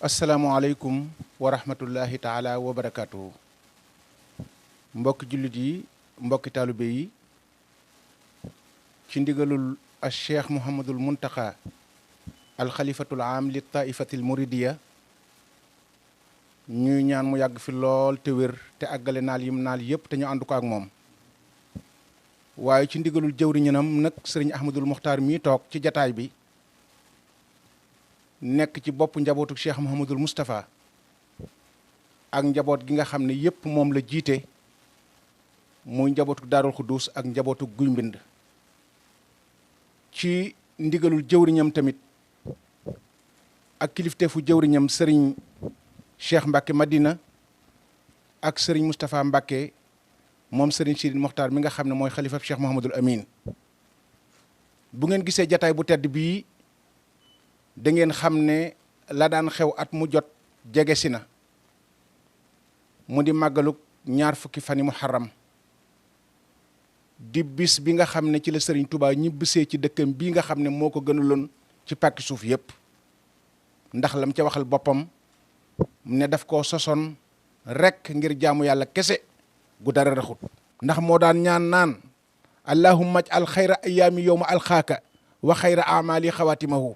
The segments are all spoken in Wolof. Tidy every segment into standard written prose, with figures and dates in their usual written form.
asalaamualeykum wa rahmatullahi taala wa barakaatuhu. mbokki jullit yi, mbokki taalibe yi, ci ndigalul al cheikh Mouhamadul Muntaqa al xalifatul aam li taifatil muridiya, ñuy ñaan mu yàgg fi lool te wér te àggale naal yim naal yëpp te ñu ànd ko ak moom. waaye ci ndigalul jëwriñanam nag sëriñ Ahmadul Muxtaar mii toog ci jataay bi nekk ci bopp njabootu cheikh Mouhamadul Moustapha ak njaboot gi nga xam ne yëpp moom la jiite, muy njabootu Daarul Xuddus ak njabootu Guy Mbind. ci ndigalul jëwriñam tamit ak kilifteefu jëwriñam sëriñ Cheikh Mbacke Madina ak sëriñ Moustapha Mbacke moom sëriñ Sidi Mokhtar mi nga xam ne mooy xalifab Cheikh Mouhamadul Amin. bu ngeen gisee jataay bu tedd bii da ngeen xam ne la daan xew at mu jot jege si na, mu di màggaluk 20 fani muharram di bis bi nga xam ne ci la sëriñ Touba ñibbisee ci dëkkam bii nga xam ne moo ko gënaloon ci pàkki suuf yépp, ndax lam ca waxal boppam ne daf koo sosoon rekk ngir jaamu yàlla kese gu dara raxut. ndax moo daan ñaan naan allahumma aj'al xayra ayaami yowma alxaaka wa xayra amali xawaatimahu,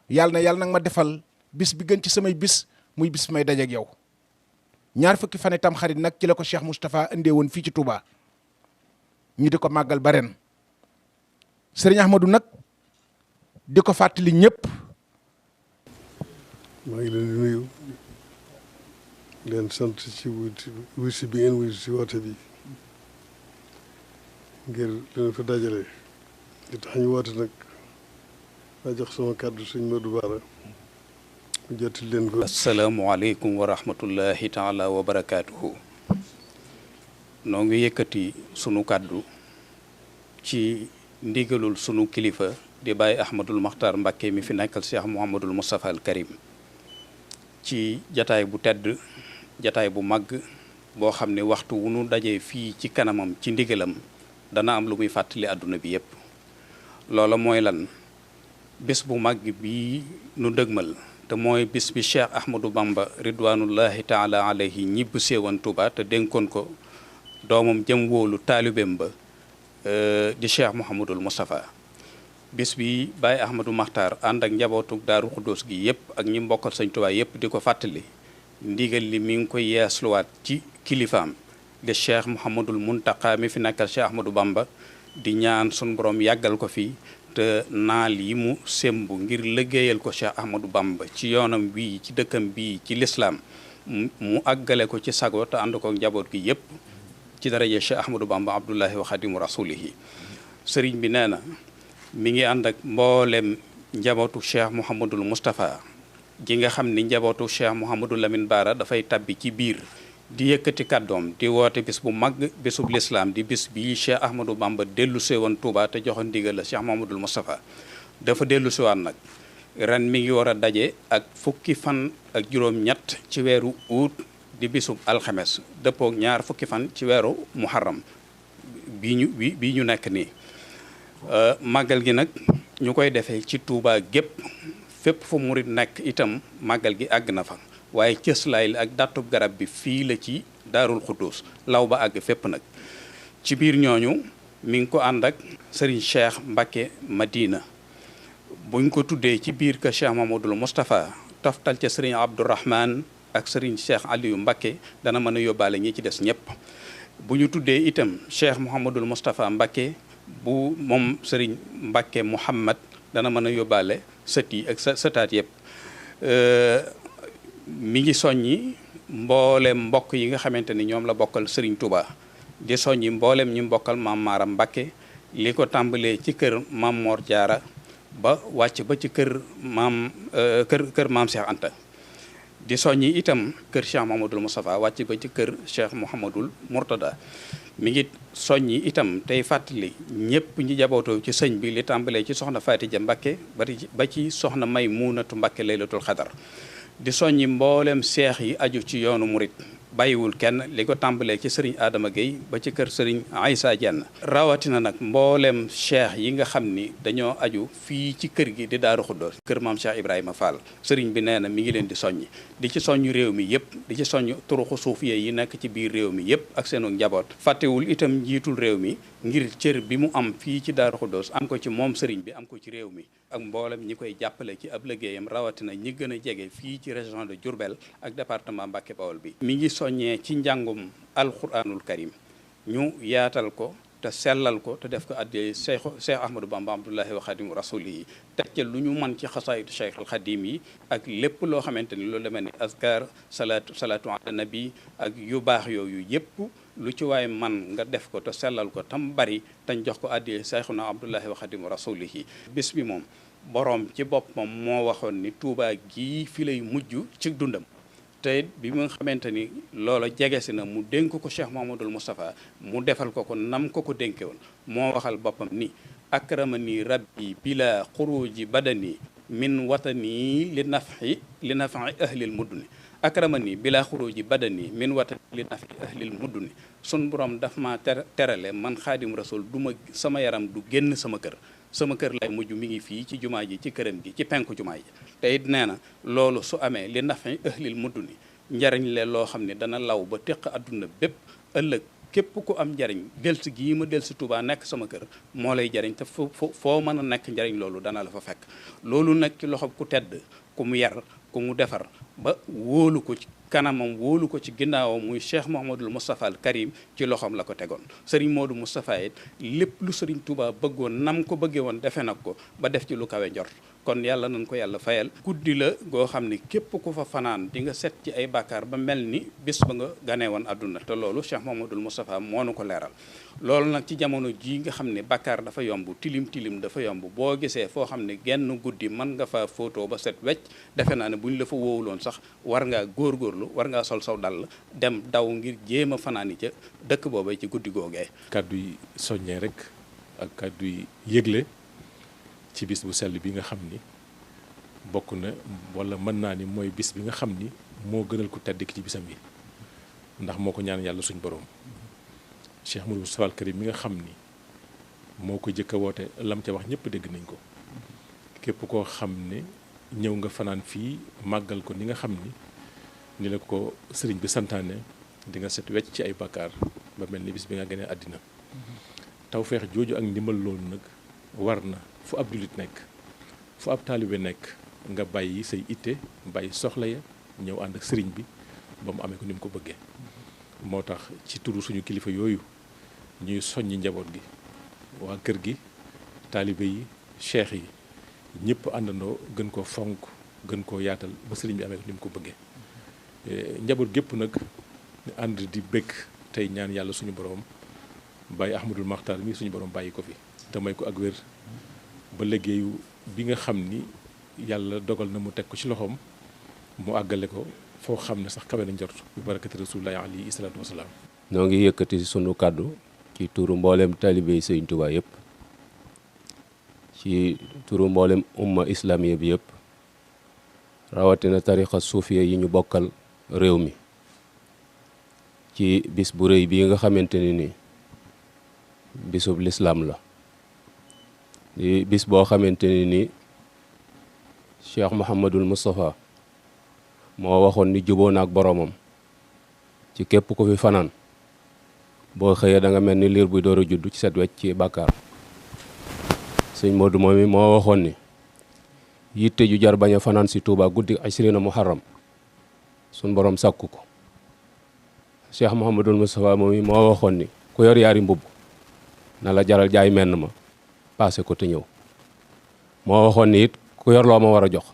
yàlla nag ma defal bis bi gën ci samay bis muy bis may dajeek yow. 20 fan tam xarit nag ci la ko Cheikh Moustapha indee woon fii ci Touba, ñu di ko màggal ba ren. sëriñ Ahmadou nag di ko fàttali ñëpp. maa ngi leen di nuyu leen sant ci wusi bi ngeen wusi ci woote bi ngir leen fa dajale li tax ñu woote nag maa jox sama kàddu sëñ Modou Bara mu jottali leen ko. asalaamualeykum wa rahmatullahi taala wa barakaatuhu. noo ngi yëkkati sunu kàddu ci ndigalul sunu kilifa di Baye Ahmadul Maxtaar Mbàkke mi fi nekkal Cheikh Mouhamadul Moustapha al Karim ci jataay bu tedd, jataay bu màgg boo xam ne waxtu wu nu dajee fii ci kanamam ci ndigalam dana am lu muy fàttali àdduna bi yépp. loola mooy lan? bés bu màgg bii nu dëgmal te mooy bis bi Cheikh Ahmadou Bamba ridwanullahi taala alayhi ñibb séewan Tuuba te dénkoon ko doomam jëm wóolu taalibeem ba di Cheikh Mouhamadul Moustapha. bis bi Baye Ahmadou Maxtaar ànd ak njabootu Daaru Xuddoos gi yëpp ak ñi mbokkal Sëñ Tuubaa yëpp di ko fàttali ndigal li mi ngi koy yeesluwaat ci kilifaam di Cheikh Mouhamadul Muntaqa mi fi nekkal Cheikh Ahmadou Bamba, di ñaan sun borom yàggal ko fi te naal yi mu sémb ngir liggéeyal ko Cheikh Ahmadou Bamba ci yoonam bii ci dëkkam bii ci lislaam mu àggale ko ci sago te ànd ko njaboot gi yëpp ci daraje Cheikh Ahmadou Bamba abdullahi wa xadimu rasulihi. sëriñ bi nee na mi ngi ànd ak mboolem njabootu Cheikh Mouhamadul Moustapha gi nga xam ni njabootu Cheikh Mouhamadul Lamine Bara dafay tabbi ci biir di yëkkati kàddoom di woote bis bu mag, bisub lislaam di bis bii Cheikh Ahmadou Bamba dellu sewoon Touba te joxoon ndigal la Cheikh Mouhamadul Moustapha. dafa dellu siwaat nag ren mi ngi war a daje ak 20 fan ak juróom-ñett ci weeru août di bisub alxames dëppook 20 fan ci weeru muharram bii ñu nekk nii. màggal gi nag ñu koy defee ci Touba gépp, fépp fu murit nekk itam màggal gi àgg na fa, waaye cëslaay li ak dattub garab bi fii la ci Daarul Xuddus law ba àgg fépp nag. ci biir ñooñu mi ngi ko ànd ak sëriñ Cheikh Mbacke Madina. buñ ko tuddee ci biir ka Cheikh Mamadou Moustapha toftal ca sëriñ Abdourahman ak sëriñ Cheikh Aliou Mbacke dana mën a yóbbaale ñi ci des ñëpp. bu ñu tuddee itam Cheikh Mouhamadul Moustapha Mbacke bu moom sëriñ Mbacke Mouhamad dana mën a yóbbaale sët yi ak sëtaat yëpp. mi ngi soññi mboolem mbokk yi nga xamante ni ñoom la bokkal sëriñ Touba, di soññi mboolem ñi mbokkal maam Maaram Mbacke li ko tàmbalee ci kër maam Mor Jaara ba wàcc ba ci kër maam Cheikh Anta. di soññi itam kër Cheikh Mouhamadul Moustapha wàcc ba ci kër Cheikh Mouhamadul Mourtada. mi ngi soññi itam tey fàttali ñëpp ñi jabootoo ci sëñ bi li tàmbalee ci soxna Fatija Mbacke ba ci soxna May Muunatu Mbacke laylatul xadar. di soññi mboolem seex yi aju ci yoonu murit bàyyiwul kenn li ko tàmbalee ci sëriñ Adama Gueye ba ci kër sëriñ Aïssa Dieng rawatina nag mboolem cheikh yi nga xam ni dañoo aju fii ci kër gi di Daaru Xuddoos kër maam Cheikh Ibrahima Fall sëriñ bi nee na mi ngi leen di soññi di ci soññ réew mi yëpp di ci soññ turuxu suufiye yi nekk ci biir réew mi yëpp ak seenu njaboot fàttewul itam njiitul réew mi ngir cër bi mu am fii ci Daaru Xuddoos am ko ci moom sëriñ bi am ko ci réew mi ak mboolem ñi koy jàppale ci ab liggéeyam rawatina ñi gën a jege fii ci région de Diourbel ak département Mbacké Bawol bi mi ngi soññee ci njàngum alquranul karim ñu yaatal ko te sellal ko te def ko addee Cheikh Ahmadou Bamba Abdullahi wa Xadim rasuli yi teg ca lu ñu mën ci xasaayitu Cheikh al Xadim yi ak lépp loo xamante ni loolu demee ni azkar salaatu ala nabi ak yu baax yooyu yépp lu ci waaye man nga def ko te sellal ko tam bari tañ jox ko addee Cheikhuna Abdullahi wa Xadim rasuli yi bis bi moom boroom ci boppam moo waxoon ni Tuubaa gii fi lay mujj ci dundam te bi nga xamante ni loola jege si na mu dénk ko Cheikh Mouhamadoul Moustapha mu defal ko nam ko dénke woon moo waxal boppam ni akramani rabbi bila xuruji badani min watani li nafi ahlil mudduni akramani bila xuruji badani min watani li nafi ahlil mudduni sun borom daf ma terale man xaadim rasul sama yaram du génn sama kër lay mujj mi ngi fii ci jumaa ji ci këram gi ci penku jumaa ji te it nee na loolu su amee li nafi ahlil mudduni njariñ le loo xam ne dana law ba téq adduna bépp ëllëg képp ku am njariñ delsi gii ma delsi Touba nekk sama kër moo lay jariñ te foo mën a nekk njariñ loolu dana la fa fekk loolu nag ci loxo ku tedd ku mu yar ku mu defar ba wóolu ko ci kanamam wóolu ko ci ginnaawam muy Cheikh Mouhamadoul Moustapha al Karim ci loxoom la ko tegoon Serigne Modou Moustapha it lépp lu Serigne Touba bëggoon nam ko bëggee woon defe nag ko ba def ci lu kawe njort kon yàlla nañ ko yàlla fayal guddi la goo xam ne képp ku fa fanaan di nga set ci ay bàkkaar ba mel ni bis ba nga ganee woon àdduna te loolu Cheikh Mouhamadoul Moustapha moo nu ko leeral loolu nag ci jamono jii nga xam ne bàkkaar dafa yomb tilim dafa yomb boo gisee foo xam ne genn guddi mën nga fa photo ba set wecc defe naa ne buñ la fa woowuloon sax war ngaa góorgóorlu war ngaa sol saw dal dem daw ngir jéem a fanaani ca dëkk boobee ci guddi googee kàddu yi soññee rek ak kàddu yi yëgle ci bis bu sell bi nga xam ni bokk na wala mën naa ni mooy bis bi nga xam ni moo gënal ku tedd ki ci bisam yi ndax moo ko ñaan yàlla suñ borom Cheikh Mouhamadoul Moustapha al Karim mi nga xam ni moo ko jëkk a woote lam ca wax ñëpp dégg nañ ko képp koo xam ne ñëw nga fanaan fii màggal ko ni nga xam ni la ko sëriñ bi santaane di nga set wecc ci ay bakkaar ba mel ni bis bi nga gënee àddina tawfeex jooju ak ndimbal loolu nag war na fu ab jullit nekk fu ab taalibe nekk nga bàyyi say itte bàyyi soxla ya ñëw ànd ak sëriñ bi ba mu amee ko ni mu ko bëggee moo tax ci turu suñu kilifa yooyu ñuy soññi njaboot gi waa kër gi taalibe yi cheikh yi ñëpp àndandoo gën koo fonk gën koo yaatal ba sëriñ bi amee ko ni mu ko bëggee njaboot gépp nag ànd di bëgg tey ñaan yàlla suñu borom bàyyi Ahmadul Maxtaar mi suñu borom bàyyi ko fi te may ko ak wér ba liggéeyu bi nga xam ni yàlla dogal na mu teg ko ci loxoom mu àggale ko foo xam ne sax kawe na njort bi barakati rasulullahi alayhi salaatu wasalaam. noo ngi yëkkati sunu kàddu ci turu mboolem taalibe yi Sëriñ Tuubaa yëpp ci turu mboolem umma islamiya bi yëpp rawatina tarixa suufiya yi ñu bokkal réew mi ci bis bu rëy bii nga xamante ni bisub lislaam la di bis boo xamante ni Cheikh Mouhamadoul Moustapha moo waxoon ni juboo na ak boroomam ci képp ku fi fanaan boo xëyee da nga mel ni liir buy door a judd ci set wecc ci bàkkaar sëñ Modou moom mi moo waxoon ni yitte ju jar bañ a fanaan si Touba guddi ashrina muharram suñ borom sàkku ko Cheikh Mouhamadoul Moustapha moom mi moo waxoon ni ku yor yaari mbubb na la jaral jaay menn ma paase ko te ñëw moo waxoon ni it ku yor loo ma war a jox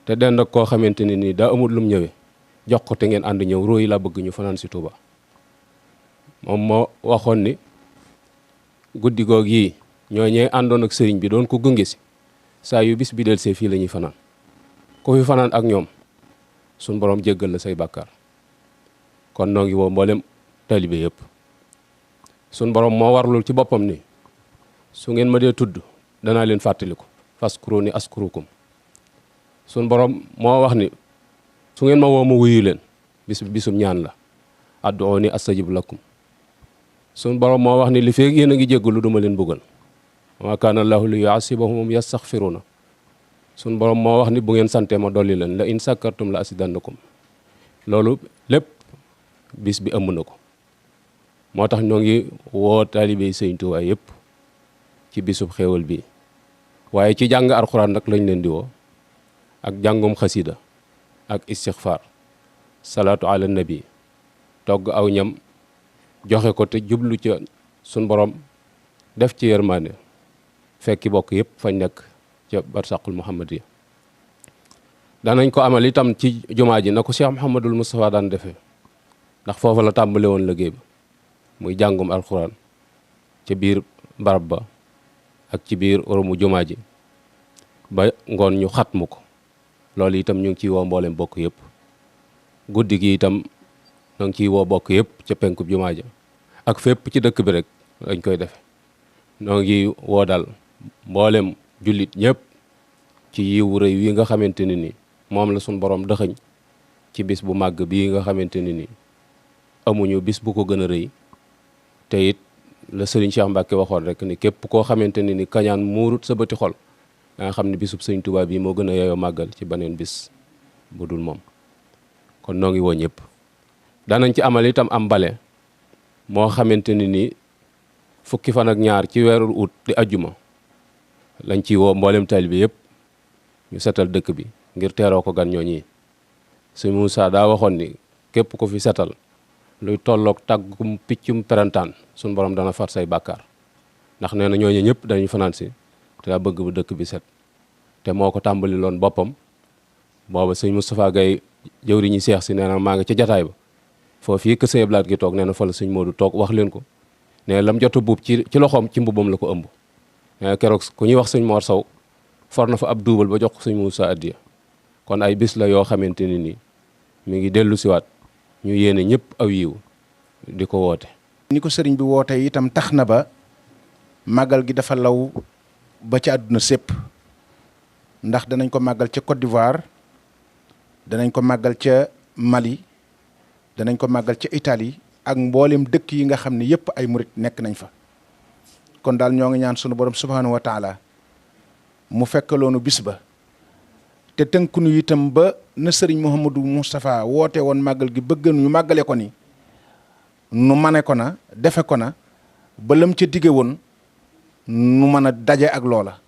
te dend ak koo xamante ni nii daa amul lum ñëwee jox ko te ngeen ànd ñëw róoyi laa bëgg ñu fanaan si Touba moom moo waxoon ni guddi goog yii ñoo ñee àndoon ak sëriñ bi doon ko gunge si saa yu bis bi del see fii la ñuy fanaan ku fi fanaan ak ñoom suñ borom jéggal la say bàkkaar kon noo ngi woo mboolem taalibe yëpp suñ borom moo warlul ci boppam ni su ngeen ma dee tudd danaa leen fàttaliku faskuruni askurukum suñ borom moo wax ni su ngeen ma woo ma wuyu leen bisum ñaan la ad'uuni astajib lakum. sun borom moo wax ni li feeg yéen a ngi jéggalu duma leen buggal. wa maa kaana llaahu li yu'azzibahum hum yastaghfiruuna. sun borom moo wax ni bu ngeen sante ma dolli leen la in sakkartum la azidannakum. loolu lépp bis bi ëmb na ko. moo tax ñoo ngi woo taalibe Sëñ Tuubaa yëpp ci bisub xéewal bi waaye ci jàng alxuraan nag lañ leen di woo ak jàngum xasida ak istixfaar salaatu ala nabi togg aw ñam joxe ko te jublu ca sun borom def ci yërmaande fekki bokk yëpp fañ nekk ca barsaqul muhammadiya. danañ ko amal itam ci jumaa ji na ko Cheikh Mouhamadul Moustapha daan defee ndax foofa la tàmbale woon liggéey ba muy jàngum alxuraan ca biir barab ba ak ci biir oromu jumaa ji ba ngoon ñu xatmu ko. loolu itam ñu ngi ciy woo mboolem bokk yëpp. guddi gi itam ñu ngi ciy woo bokk yëpp ca penkub jumaa ja ak fépp ci dëkk bi rek lañ koy defe ñoo ngi woo daal mboolem jullit ñëpp ci yiwu rëy wi nga xamante ne ni moom la suñ borom dëxëñ ci bis bu màgg bii nga xamante ne ni amuñu bis bu ko gën a rëy te it la Sëriñ Cheikh Mbacke waxoon rek ni képp koo xamante ne ni kañaan muurut sa bëti xol nga xam ne bisub Sëñ Tuubaa bi moo gën a yeyoo màggal ci beneen bis bu dul moom. kon noo ngi woo ñëpp. danañ ci amal itam am bale moo xamante ne ni fukki fan ak ñaar ci weeru ut di ajjuma lañ ci woo mboolem taalibe yëpp ñu setal dëkk bi ngir teeroo ko gan ñooñi. Sëñ Moussa daa waxoon ni képp ko fi setal luy tolloog tàggum piccum perantaan suñ borom dana far say bàkkaar ndax nee na ñooñu ñëpp dañuy fanaan si te daa bëgg bu dëkk bi set te moo ko tàmbali loon boppam. booba sëñ Moustapha Gaye jëwriñu seex si nee na maa ngi ca jataay ba foofu kër sëñ Blaat gi toog nee na fa la sëñ Modou toog wax leen ko ne lam jotu buub ci loxoom ci mbubam la ko ëmb. nee na keroog ku ñuy wax sëñ Mor Sow for na fa ab duubal ba jox ko sëñ Moussa addiya. kon ay bis la yoo xamante ne nii mi ngi dellu siwaat ñu yéene ñëpp aw yiw di ko woote. ni ko sëriñ bi woote itam tax na ba màggal gi dafa law ba ci àdduna sépp ndax danañ ko màggal ca Côte d'Ivoire danañ ko màggal ca Mali danañ ko màggal ca Italie ak mboolem dëkk yi nga xam ne yëpp ay murit nekk nañ fa. kon daal ñoo ngi ñaan sunu borom subhanahu wa taala mu fekkaloonu bis ba te tënkunu itam ba na sëriñ Mouhamadou Moustapha woote woon màggal gi bëgg ñu màggale ko ni nu mane ko na defe ko na ba lam ca dige woon nu mën a daje ak loola